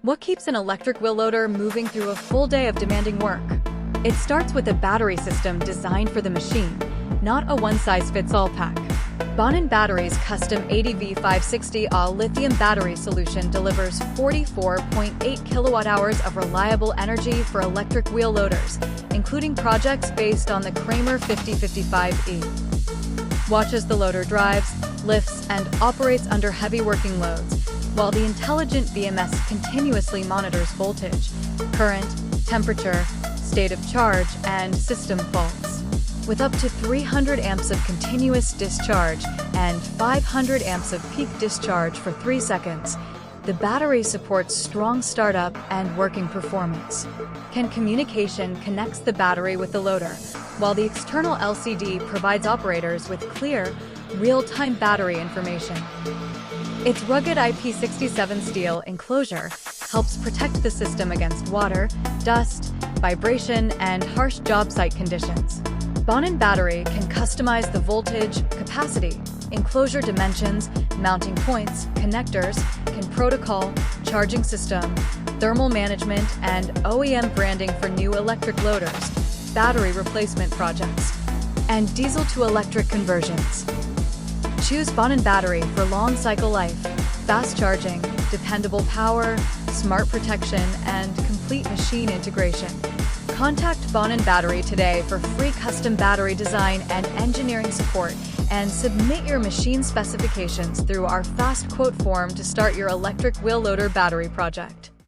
What keeps an electric wheel loader moving through a full day of demanding work? It starts with a battery system designed for the machine, not a one-size-fits-all pack. Bonnen Battery's custom 80V 560Ah Lithium battery solution delivers 44.8 kilowatt-hours of reliable energy for electric wheel loaders, including projects based on the Kramer 5055e. Watch as the loader drives, lifts, and operates under heavy working loads, while the intelligent BMS continuously monitors voltage, current, temperature, state of charge, and system faults. With up to 300 amps of continuous discharge and 500 amps of peak discharge for 3 seconds, the battery supports strong startup and working performance. Communication connects the battery with the loader, while the external LCD provides operators with clear, real-time battery information. Its rugged IP67 steel enclosure helps protect the system against water, dust, vibration, and harsh job site conditions. Bonnen Battery can customize the voltage, capacity, enclosure dimensions, mounting points, connectors, protocol, charging system, thermal management, and OEM branding for new electric loaders, battery replacement projects, and diesel-to-electric conversions. Choose Bonnen Battery for long cycle life, fast charging, dependable power, smart protection, and complete machine integration. Contact Bonnen Battery today for free custom battery design and engineering support, and submit your machine specifications through our fast quote form to start your electric wheel loader battery project.